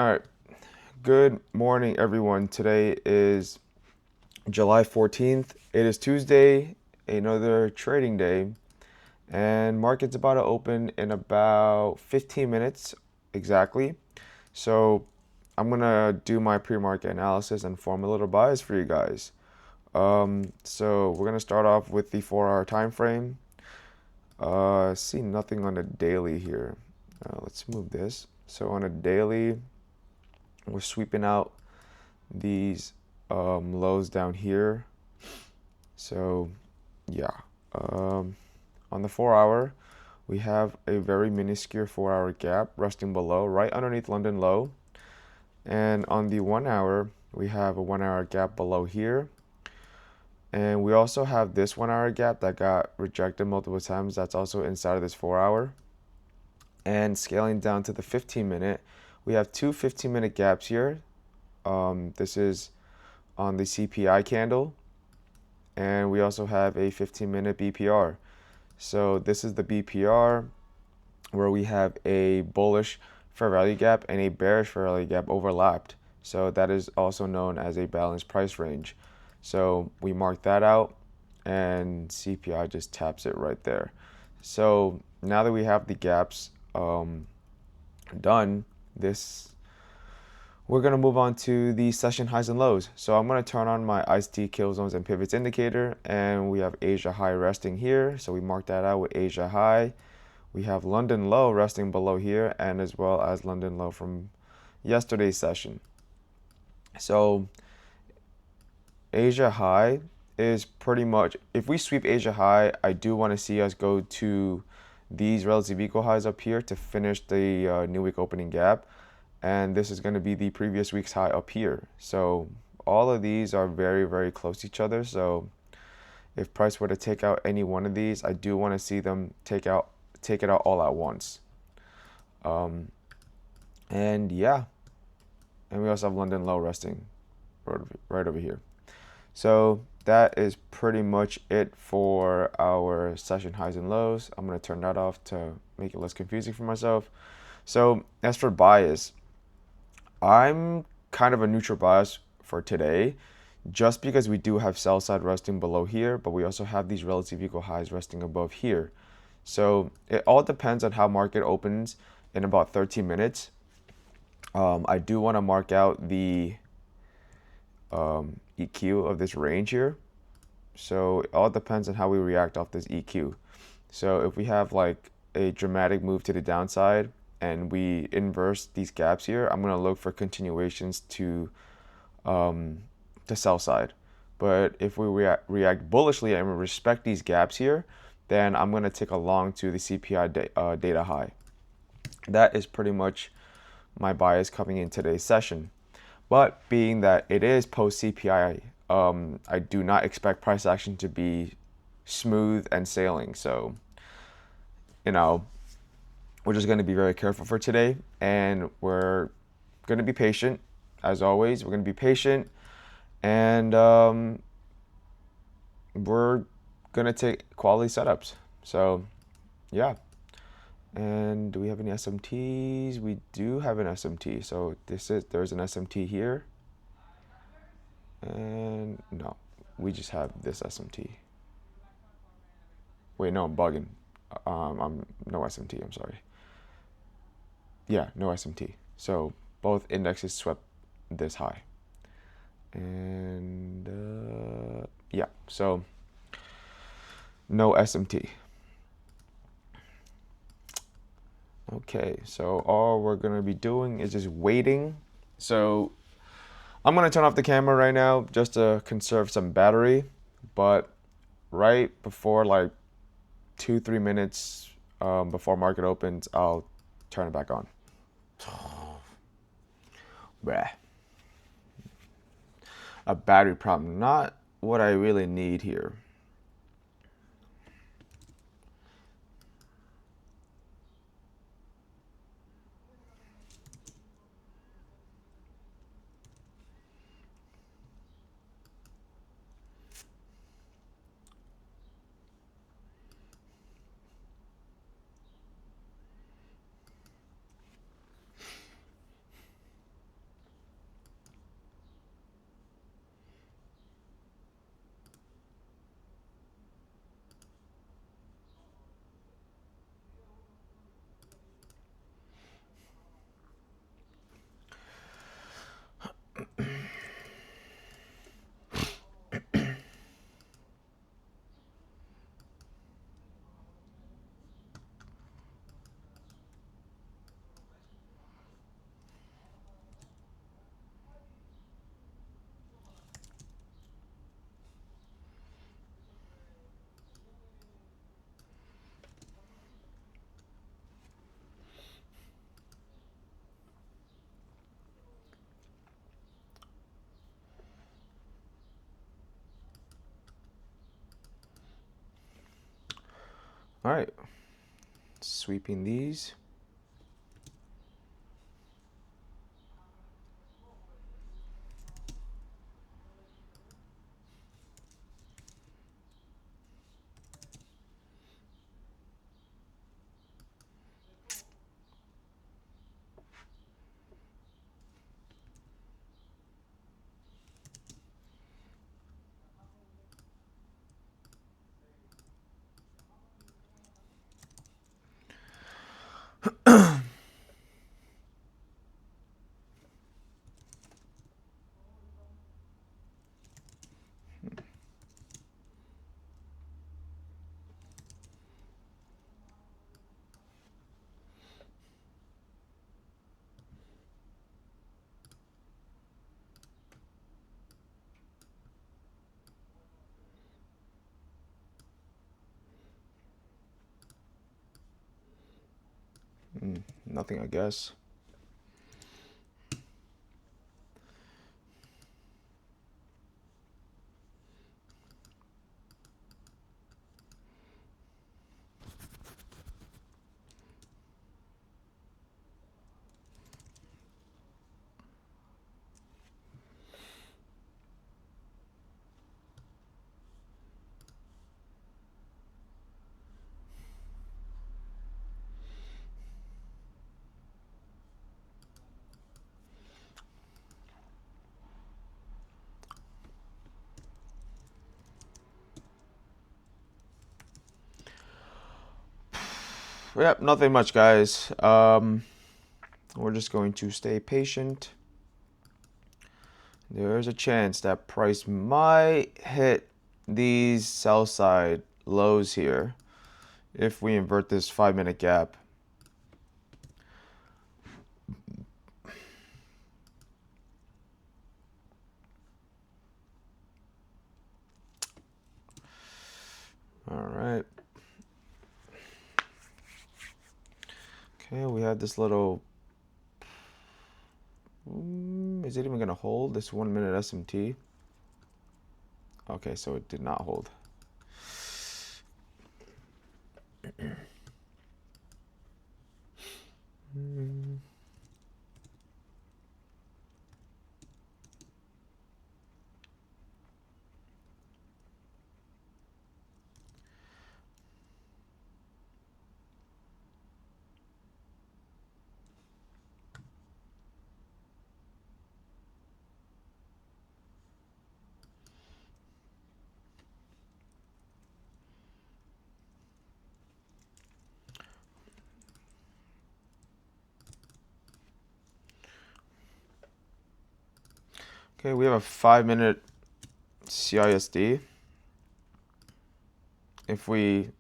All right. Good morning, everyone. Today is July 14th. It is Tuesday, another trading day, and market's about to open in about 15 minutes exactly. So I'm gonna do my pre-market analysis and form a little bias for you guys. So we're gonna start off with the 4-hour time frame. See nothing on the daily here. Let's move this. So on a daily, we're sweeping out these lows down here. So yeah, um, on the 4-hour, we have a very minuscule 4-hour gap resting below, right underneath London low. And on the 1-hour, we have a 1-hour gap below here. And we also have this 1-hour gap that got rejected multiple times. That's also inside of this 4-hour. And scaling down to the 15-minute, we have two 15-minute gaps here. This is on the CPI candle, and we also have a 15-minute BPR. So this is the BPR where we have a bullish fair value gap and a bearish fair value gap overlapped. So that is also known as a balanced price range. So we mark that out, and CPI just taps it right there. So now that we have the gaps done, we're going to move on to the session highs and lows. So I'm going to turn on my ICE kill zones and pivots indicator, and we have Asia high resting here. So we mark that out with Asia high. We have London low resting below here, and as well as London low from yesterday's session. So Asia high is pretty much, if we sweep Asia high, I do want to see us go to these relative equal highs up here to finish the new week opening gap. And this is going to be the previous week's high up here. So all of these are very, very close to each other. So if price were to take out any one of these, I do want to see them take it out all at once. And yeah, and we also have London low resting right over here. So that is pretty much it for our session highs and lows. I'm going to turn that off to make it less confusing for myself. So as for bias, I'm kind of a neutral bias for today, just because we do have sell side resting below here, but we also have these relative equal highs resting above here. So it all depends on how market opens in about 13 minutes. I do want to mark out the EQ of this range here. So it all depends on how we react off this EQ. So if we have like a dramatic move to the downside, and we inverse these gaps here, I'm going to look for continuations to the sell side. But if we react bullishly and we respect these gaps here, then I'm going to take a long to the CPI data high. That is pretty much my bias coming in today's session. But being that it is post CPI, I do not expect price action to be smooth and sailing. So, we're just going to be very careful for today, and we're going to be patient. As always, we're going to be patient, and we're going to take quality setups. So yeah. And do we have any SMTs? We do have an SMT. So there's an SMT here, and no, we just have this SMT. Wait, no, I'm bugging. I'm no SMT, I'm sorry. Yeah, no SMT. So both indexes swept this high. And yeah, so no SMT. Okay, so all we're going to be doing is just waiting. So I'm going to turn off the camera right now just to conserve some battery. But right before like 2-3 minutes before market opens, I'll turn it back on. Bleh. A battery problem, not what I really need here. All right, sweeping these. Nothing, I guess. Yep, nothing much, guys. We're just going to stay patient. There's a chance that price might hit these sell side lows here if we invert this 5-minute gap. All right. Okay, we have this little. Is it even gonna hold this 1-minute SMT? Okay, so it did not hold. Okay, we have a 5-minute CISD. If we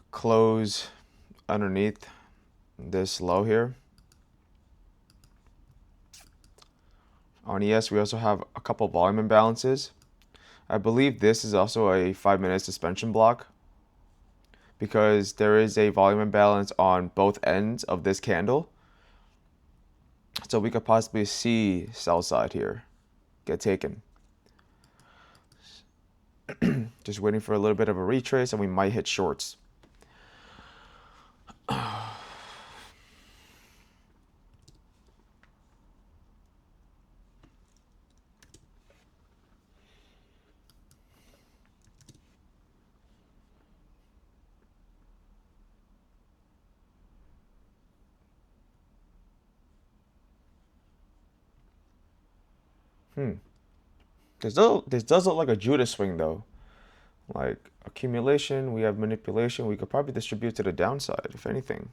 close underneath this low here, on ES we also have a couple volume imbalances. I believe this is also a 5-minute suspension block because there is a volume imbalance on both ends of this candle. So we could possibly see sell side here get taken. Just waiting for a little bit of a retrace and we might hit shorts. This does look like a Judas swing though. Like accumulation, we have manipulation. We could probably distribute to the downside, if anything.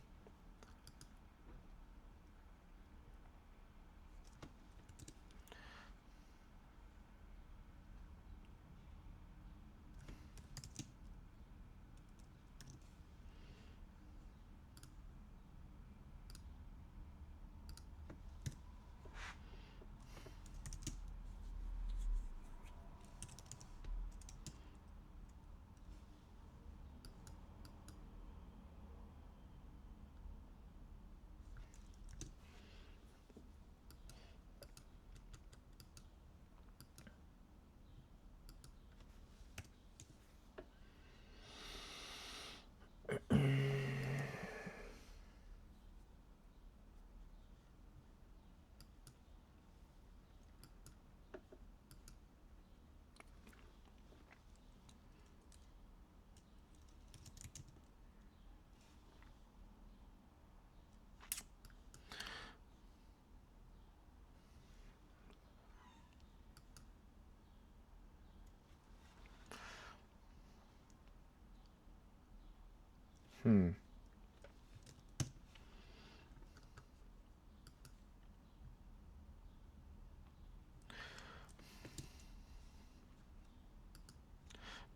Hmm.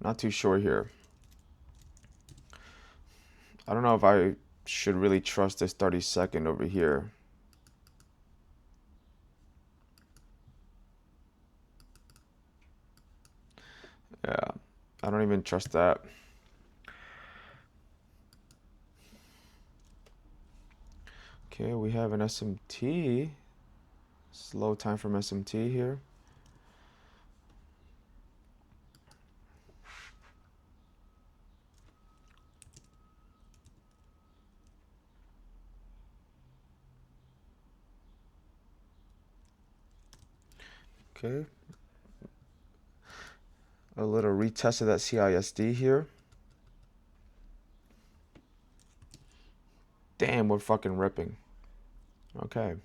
Not too sure here. I don't know if I should really trust this 30-second over here. Yeah, I don't even trust that. Okay, we have an SMT. Slow time from SMT here. Okay. A little retest of that CISD here. Damn, we're fucking ripping. Okay.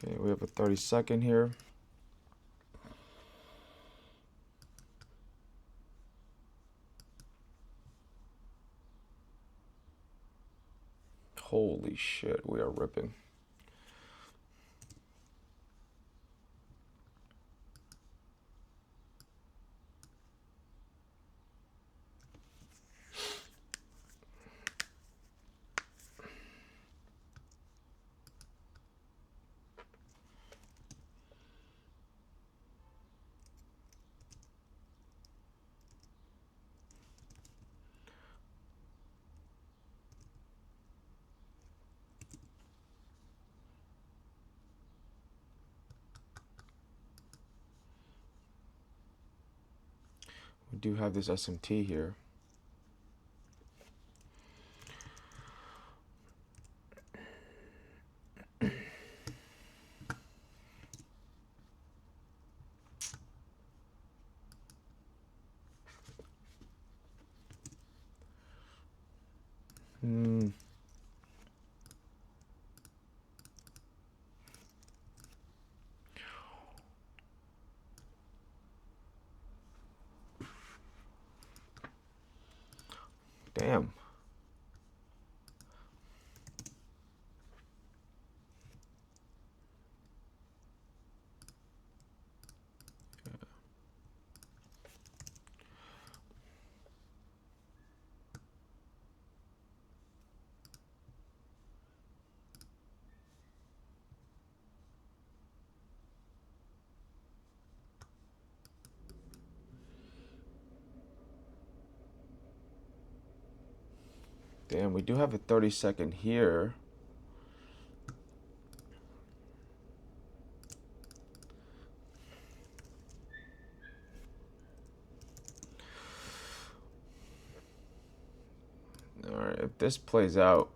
Okay, we have a 30-second here. Holy shit, we are ripping. We do have this SMT here. Hmm. Damn. Damn, we do have a 30-second here. All right, if this plays out,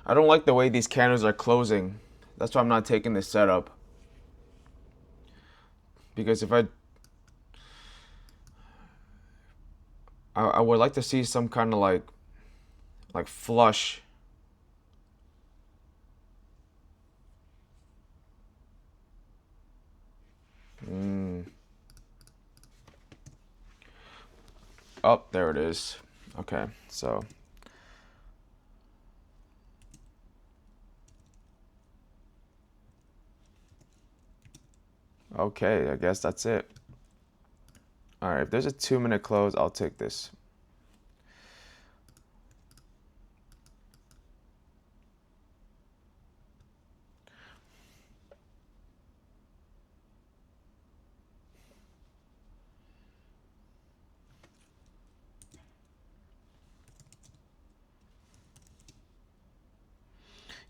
I don't like the way these candles are closing. That's why I'm not taking this setup. Because if I would like to see some kind of like flush. Mm. Oh, there it is. Okay, so okay, I guess that's it. All right, if there's a 2-minute close, I'll take this.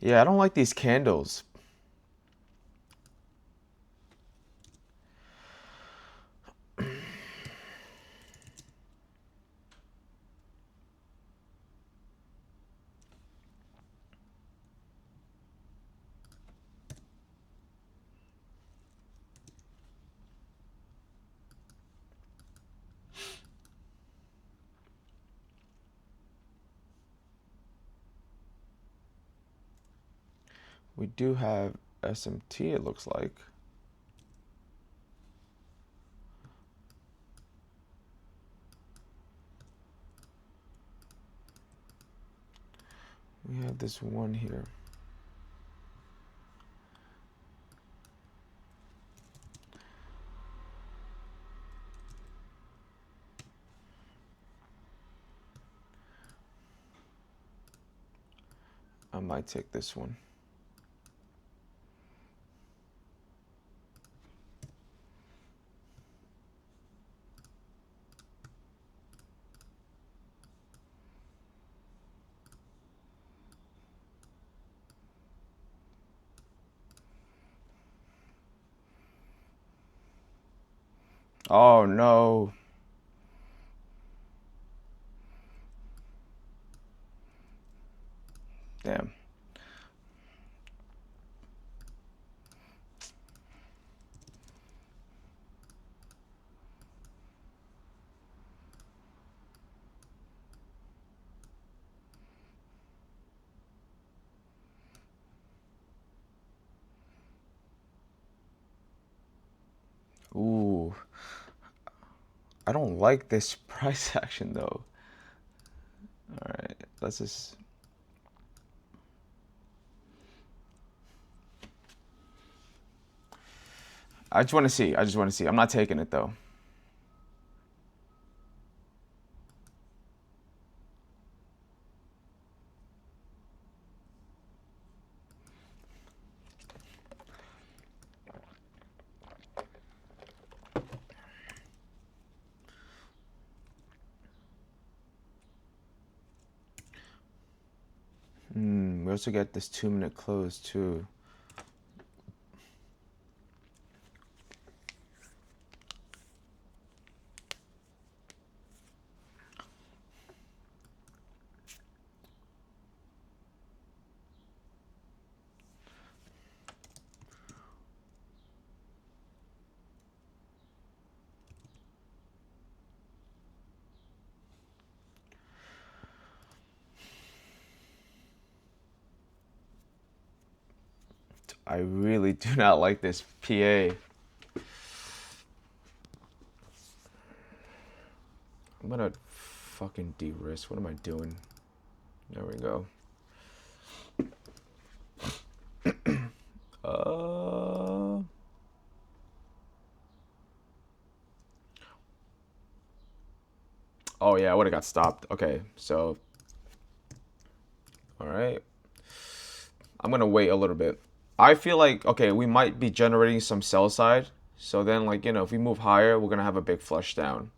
Yeah, I don't like these candles. We do have SMT, it looks like. We have this one here. I might take this one. Oh no. Damn. Ooh. I don't like this price action though. All right, let's just. I just want to see. I just want to see. I'm not taking it though. We also get this 2-minute close too. I really do not like this PA. I'm gonna fucking de-risk. What am I doing? There we go. Oh yeah, I would have got stopped. Okay, so. All right. I'm gonna wait a little bit. I feel like, okay, we might be generating some sell side. So then, like, if we move higher, we're gonna have a big flush down.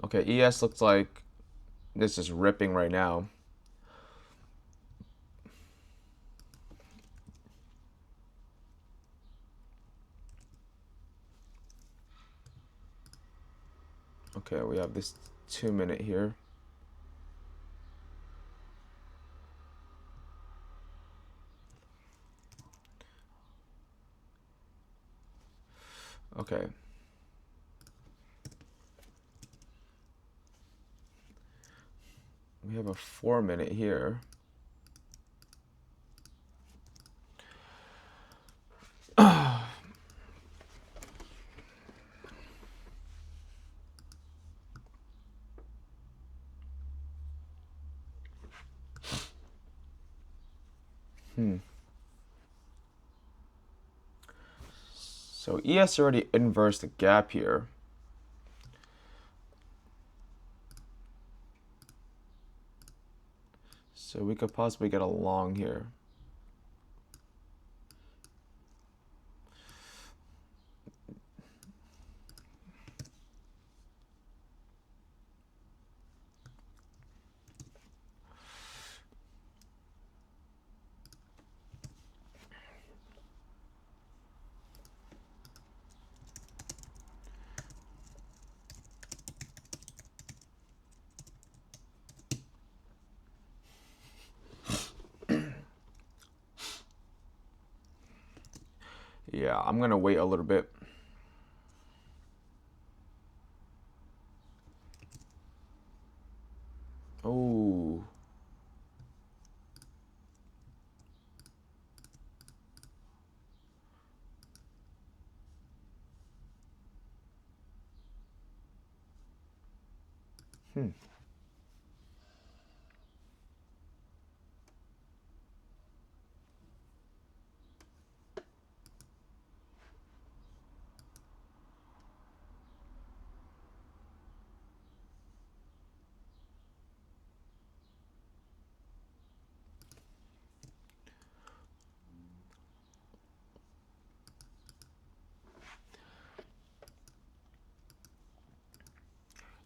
Okay, ES looks like this is ripping right now. Okay, we have this 2-minute here. Okay. We have a 4-minute here. So ES already inversed the gap here. So we could possibly get a long here. Yeah, I'm gonna wait a little bit. Oh. Hmm.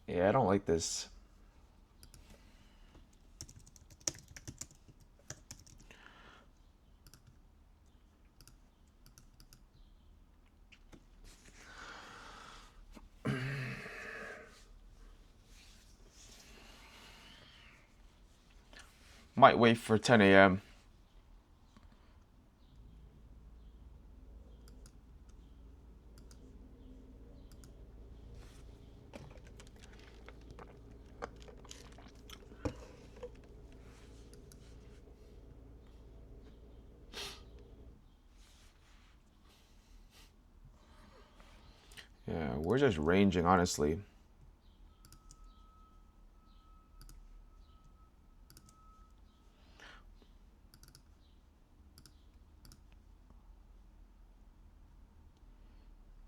Yeah, I don't like this. Might wait for 10 a.m. Yeah, we're just ranging, honestly.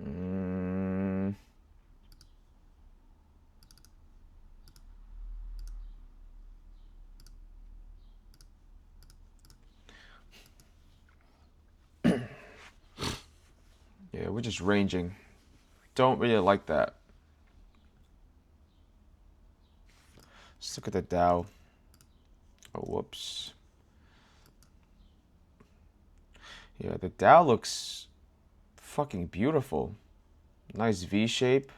Mm, yeah, we're just ranging. Don't really like that. Let's look at the Dow. Oh, whoops. Yeah, the Dow looks fucking beautiful. Nice V shape.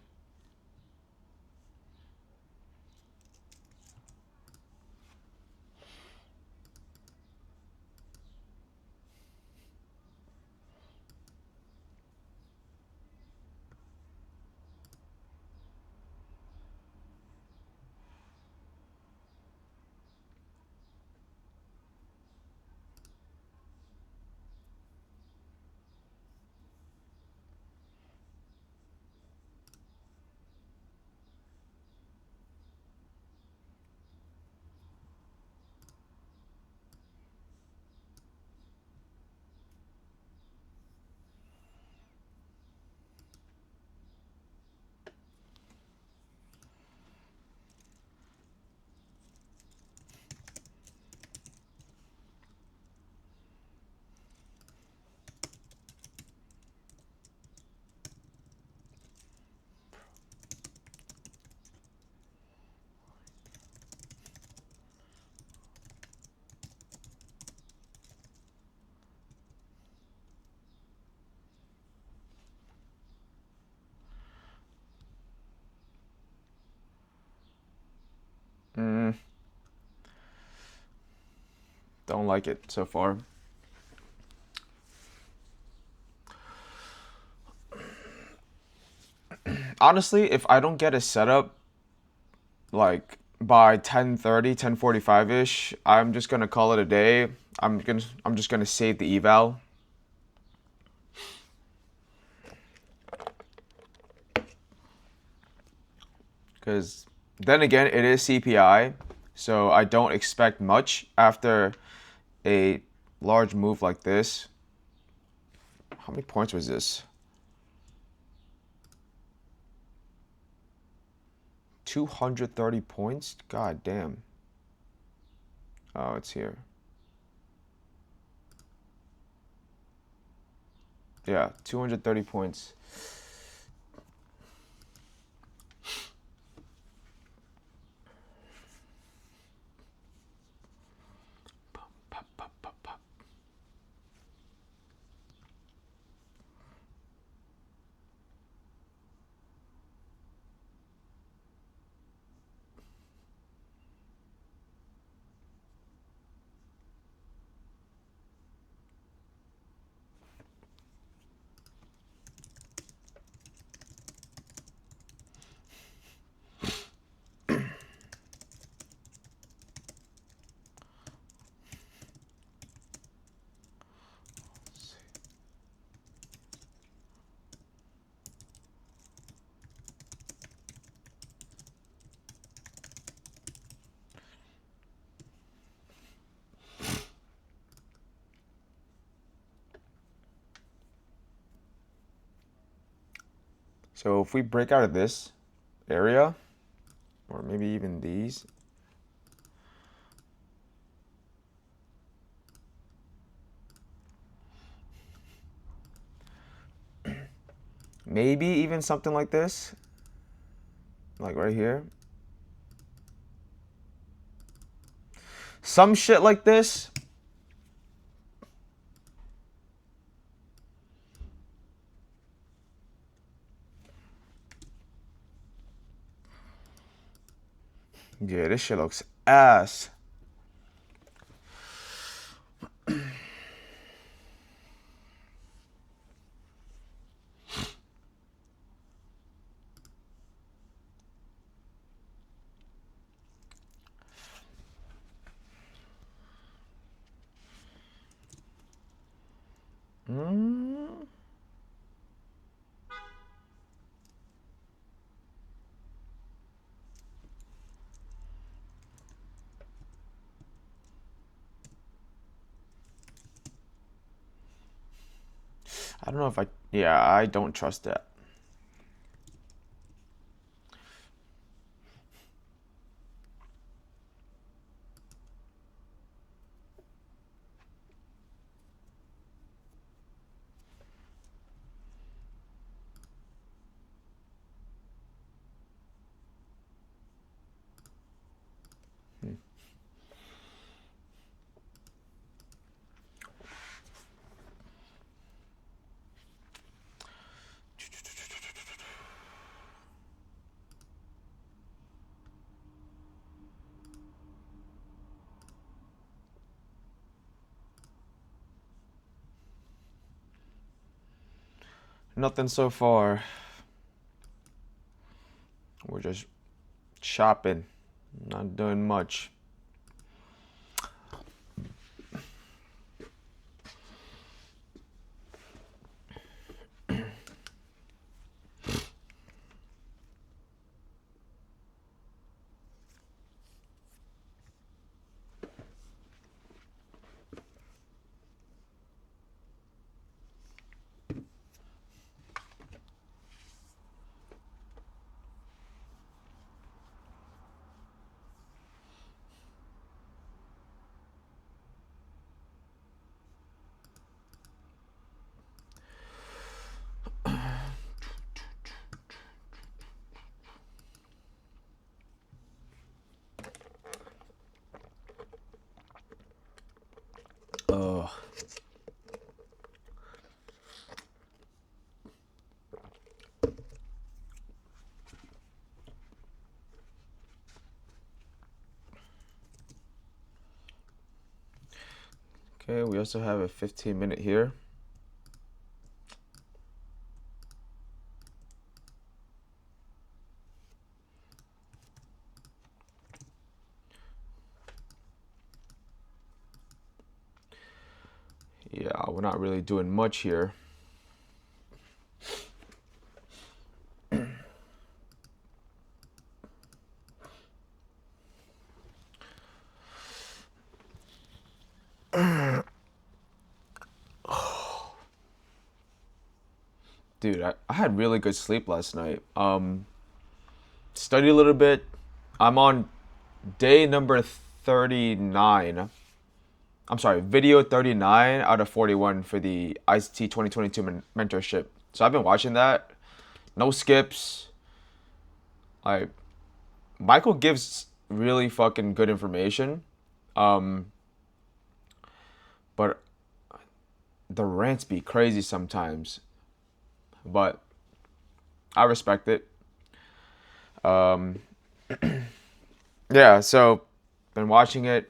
Mm, don't like it so far. Honestly, if I don't get a setup like by 10:30, 10:45ish, I'm just gonna call it a day. I'm just gonna save the eval. Because then again, it is CPI, so I don't expect much after a large move like this. How many points was this? 230 points? God damn. Oh, it's here. Yeah, 230 points. Pop, pop, pop, pop. So if we break out of this area, or maybe even these, maybe even something like this, like right here, some shit like this. Yeah, this shit looks ass. Mm. I don't know if yeah, I don't trust that. Nothing so far. We're just shopping, not doing much. Ugh. Okay, we also have a 15-minute here. Yeah, we're not really doing much here. Dude, I had really good sleep last night. Studied a little bit. I'm on day number 39. I'm sorry, video 39 out of 41 for the ICT 2022 mentorship. So I've been watching that. No skips. Like, Michael gives really fucking good information. Um, but the rants be crazy sometimes. But I respect it. Um, yeah, so been watching it.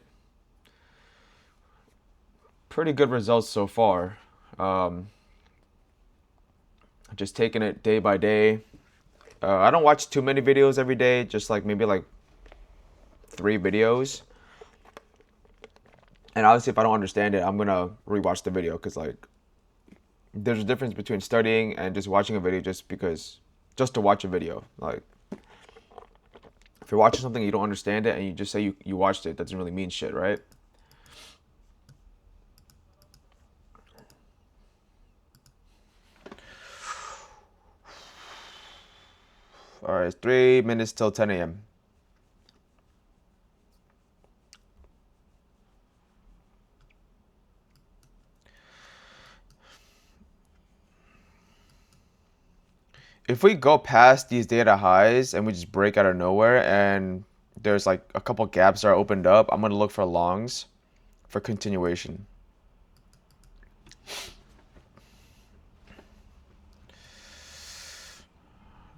Pretty good results so far. Um, just taking it day by day. I don't watch too many videos every day, just like maybe like 3 videos. And obviously, if I don't understand it, I'm gonna rewatch the video because like there's a difference between studying and just watching a video just to watch a video. Like if you're watching something and you don't understand it and you just say you watched it, doesn't really mean shit, right? All right, 3 minutes till 10 a.m. If we go past these data highs and we just break out of nowhere and there's like a couple gaps that are opened up, I'm going to look for longs for continuation.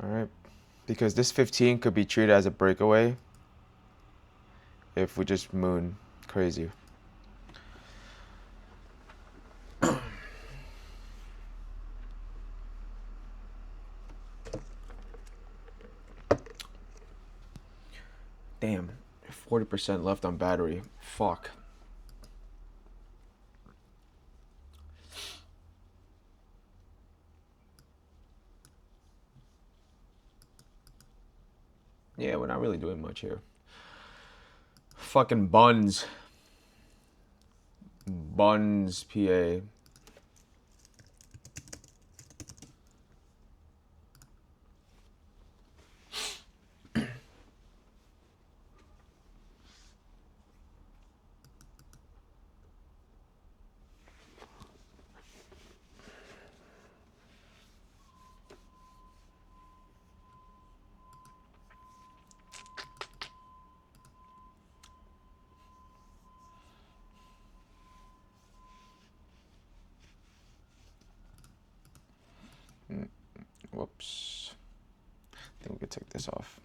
All right, because this 15 could be treated as a breakaway if we just moon crazy. Damn, 40% left on battery. Fuck. Yeah, we're not really doing much here. Fucking buns. Buns, PA. Whoops. I think we could take this off.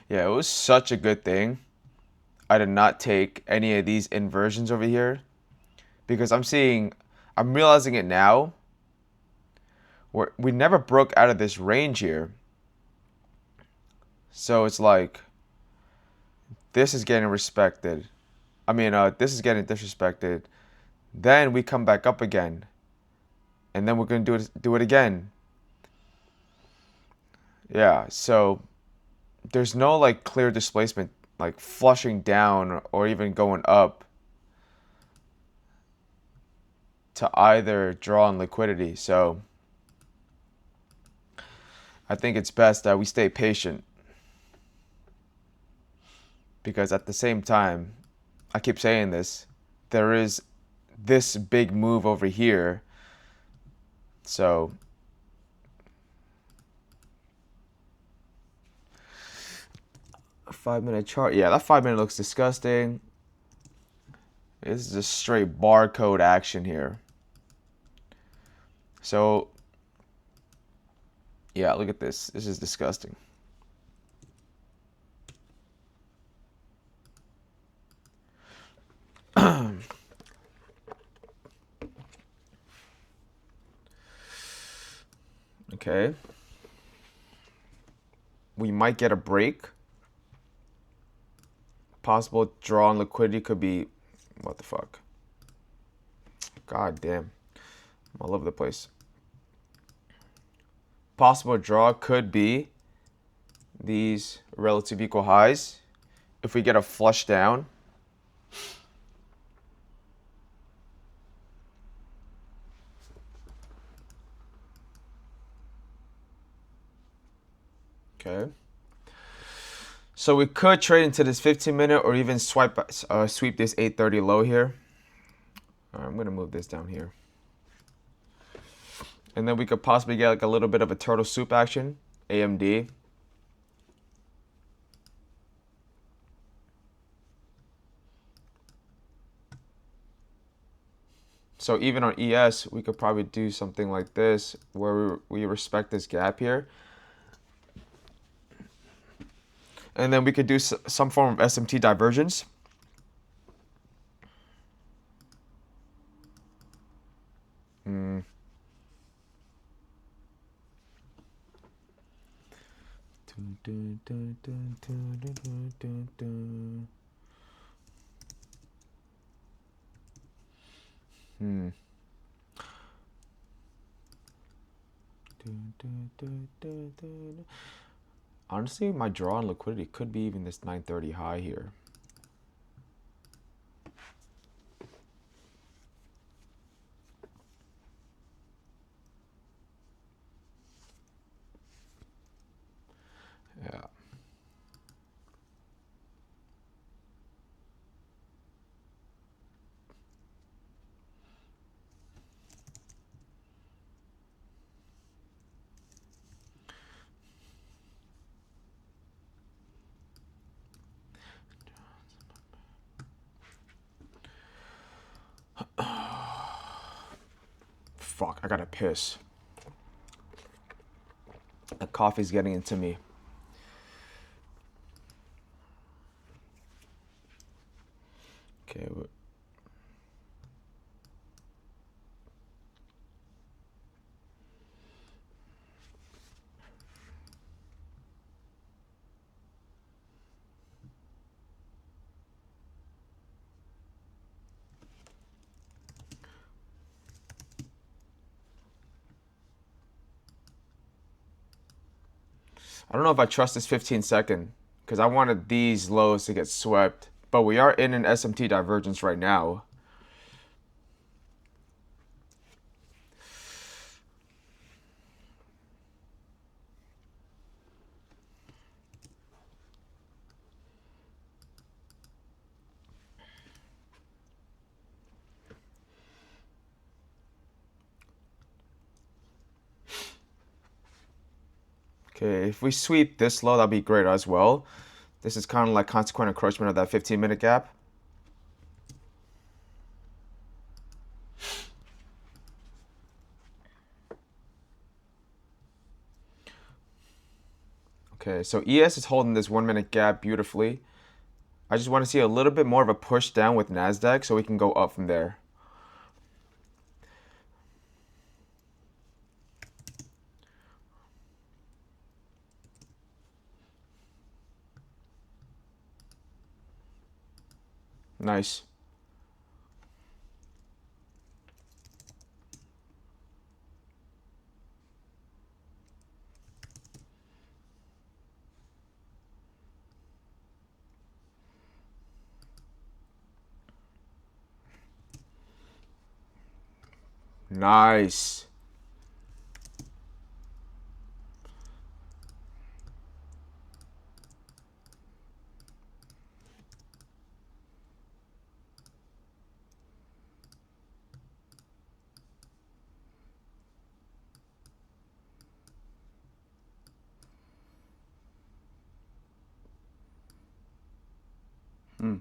Yeah, it was such a good thing I did not take any of these inversions over here because I'm realizing it now. We never broke out of this range here. So it's like, this is getting respected. This is getting disrespected. Then we come back up again. And then we're going to do it again. Yeah, so there's no like clear displacement, like flushing down or even going up to either draw on liquidity. So I think it's best that we stay patient. Because at the same time, I keep saying this, there is this big move over here. So a 5-minute chart. Yeah, that 5-minute looks disgusting. This is just straight barcode action here. So yeah, look at this. This is disgusting. Okay. We might get a break. Possible draw on liquidity could be, what the fuck? God damn. I'm all over the place. Possible draw could be these relative equal highs. If we get a flush down. Okay. So we could trade into this 15-minute or even sweep this 830 low here. All right, I'm going to move this down here. And then we could possibly get like a little bit of a turtle soup action, AMD. So even on ES, we could probably do something like this where we respect this gap here. And then we could do some form of SMT divergence. Honestly, my draw on liquidity could be even this 930 high here. fuck, I gotta piss. The coffee's getting into me. Okay. I don't know if I trust this 15-second because I wanted these lows to get swept. But we are in an SMT divergence right now. Okay, if we sweep this low, that'd be great as well. This is kind of like consequent encroachment of that 15-minute gap. Okay, so ES is holding this 1-minute gap beautifully. I just want to see a little bit more of a push down with NASDAQ so we can go up from there. Nice. Nice. Hmm.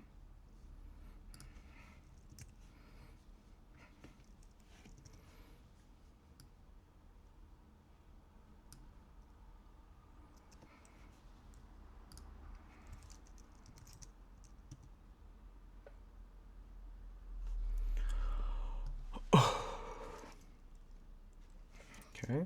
Okay.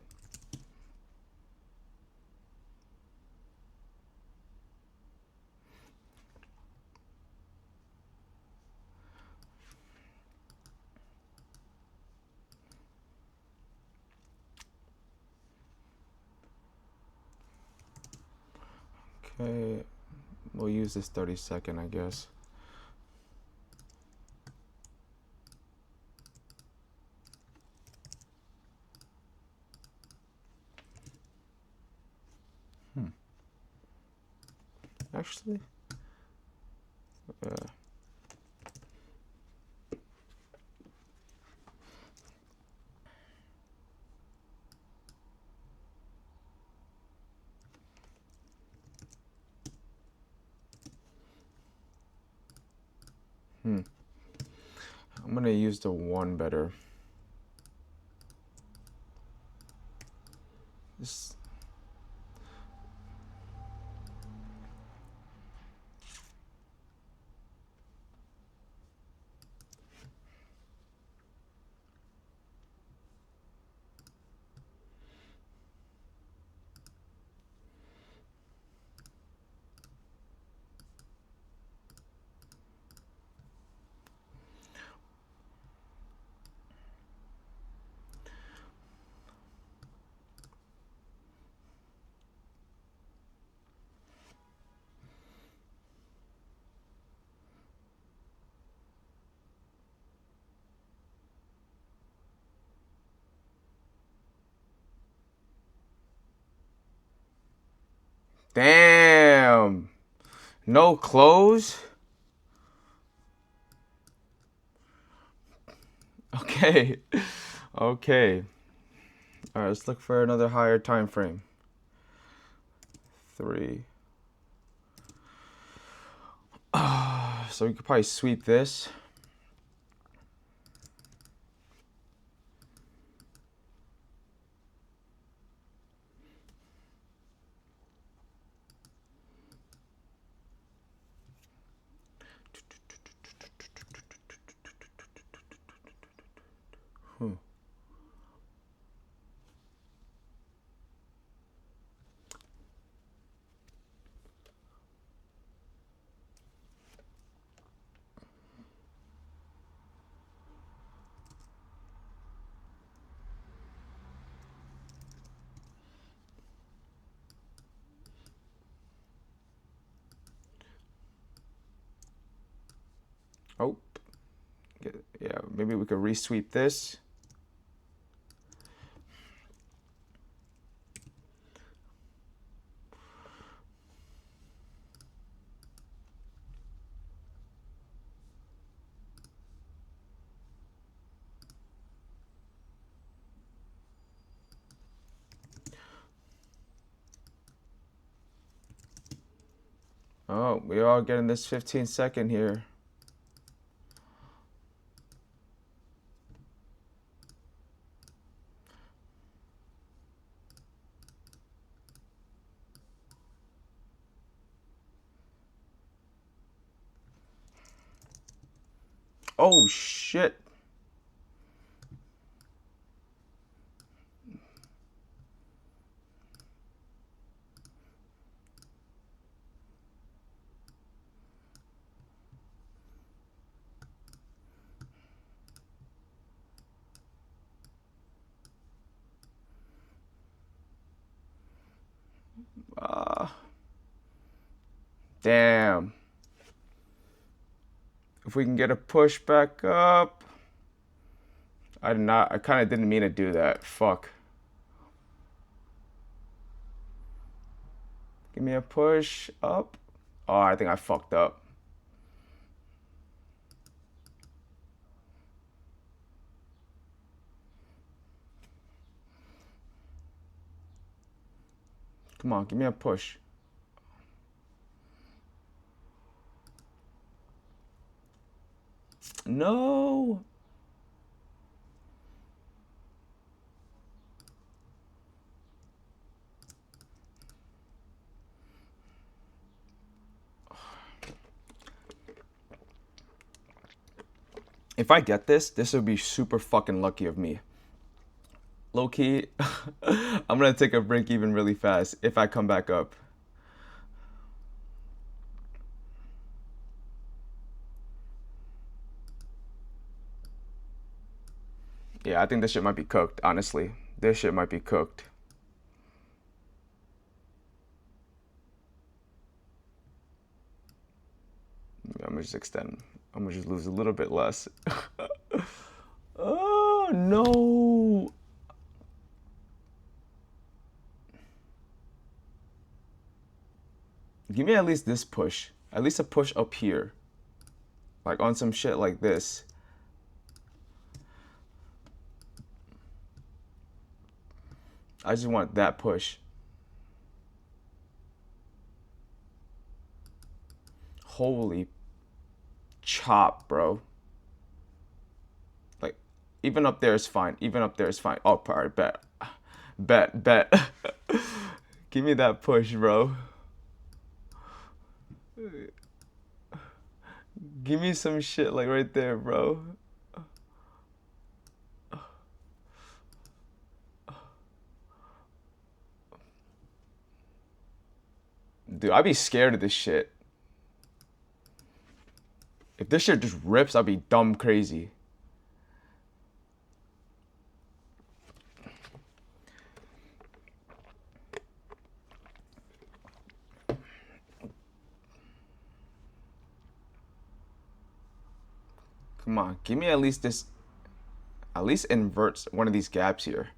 Okay. We'll use this 30-second, I guess. Actually, I'm gonna use the 1 better. This. Damn. No close. Okay. Okay. All right, let's look for another higher time frame. 3. So we could probably sweep this. Oh, yeah, maybe we could resweep this. Oh, we are getting this 15-second here. Oh, shit. Damn. If we can get a push back up. I kind of didn't mean to do that. Fuck. Give me a push up. Oh, I think I fucked up. Come on, give me a push. No. If I get this would be super fucking lucky of me. Low key, I'm gonna take a break even really fast if I come back up. Yeah, I think this shit might be cooked, honestly. This shit might be cooked. I'm gonna just extend. I'm gonna just lose a little bit less. Oh, no. Give me at least this push. At least a push up here. Like on some shit like this. I just want that push. Holy chop, bro. Like, even up there is fine. Even up there is fine. Oh, alright, bet. Bet. Give me that push, bro. Give me some shit like right there, bro. Dude, I'd be scared of this shit. If this shit just rips, I'd be dumb crazy. Come on, give me at least this. At least inverts one of these gaps here.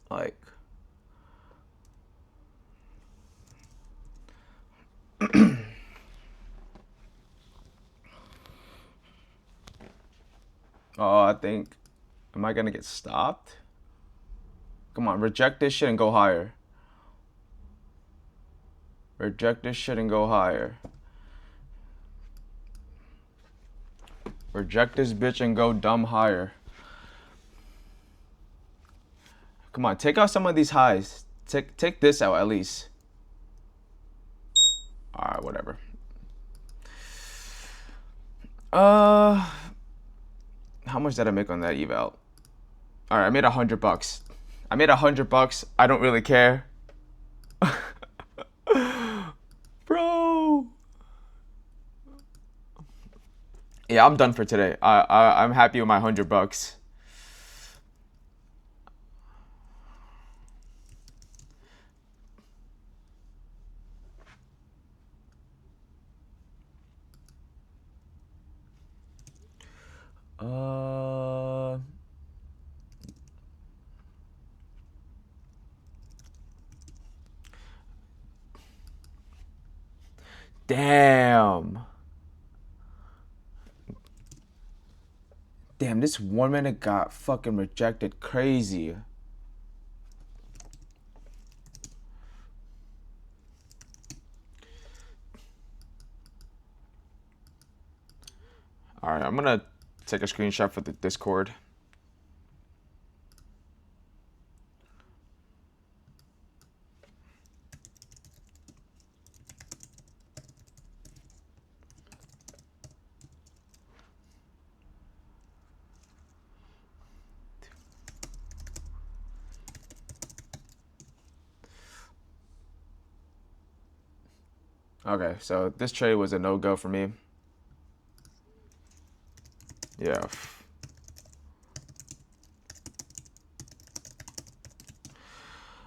Like. Oh, I think. Am I gonna get stopped? Come on, reject this shit and go higher. Reject this shit and go higher. Reject this bitch and go dumb higher. Come on, take out some of these highs. Take this out at least. Alright, whatever. How much did I make on that eval? Alright, I made $100. I made $100. I don't really care. Bro. Yeah, I'm done for today. I'm happy with my $100. Damn. Damn, this 1 minute got fucking rejected crazy. All right, I'm gonna take a screenshot for the Discord. Okay, so this trade was a no-go for me. Yeah.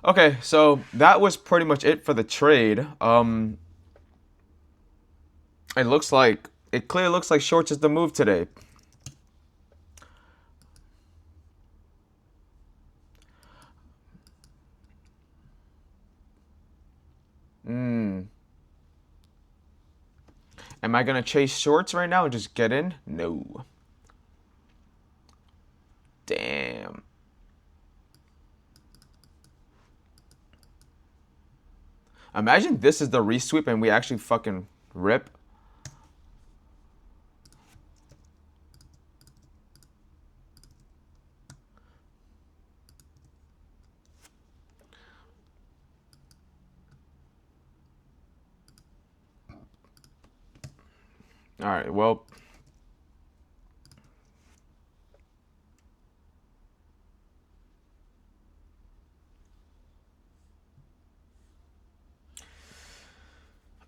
Okay, so that was pretty much it for the trade. It clearly looks like shorts is the move today. Am I gonna chase shorts right now and just get in? No. Damn. Imagine this is the resweep and we actually fucking rip. All right, well.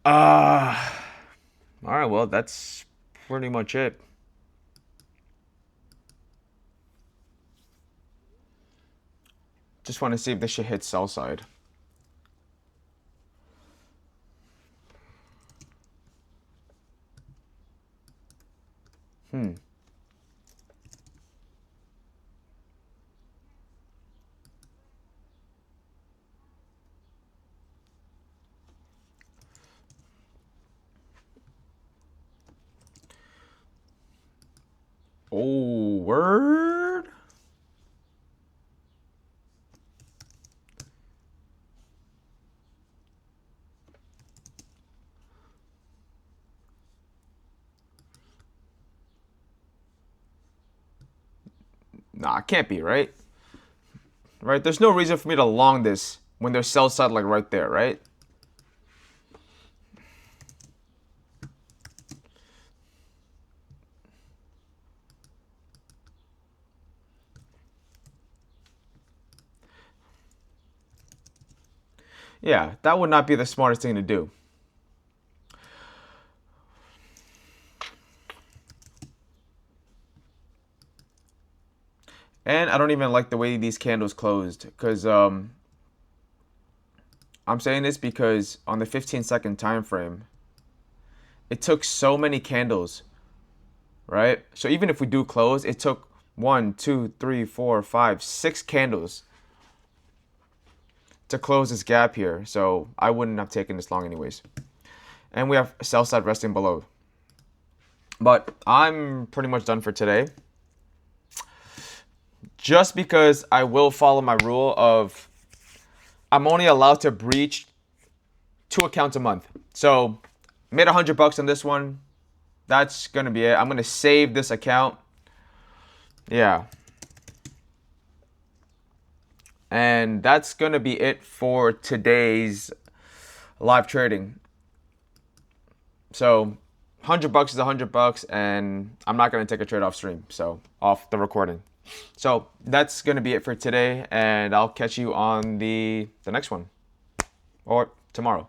All right, well, that's pretty much it. Just want to see if this shit hits sell side. Oh, word? Nah, it can't be, right? Right? There's no reason for me to long this when there's sell side like right there, right? Yeah, that would not be the smartest thing to do. And I don't even like the way these candles closed because I'm saying this because on the 15-second time frame, it took so many candles, right? So even if we do close, it took 1, 2, 3, 4, 5, 6 candles to close this gap here. So I wouldn't have taken this long anyways. And we have sell side resting below. But I'm pretty much done for today. Just because I will follow my rule of I'm only allowed to breach 2 accounts a month. So made $100 on this one. That's gonna be it. I'm gonna save this account. Yeah. And that's gonna be it for today's live trading. So $100 is $100, and I'm not gonna take a trade off stream, so off the recording. So that's gonna be it for today, and I'll catch you on the next one or tomorrow.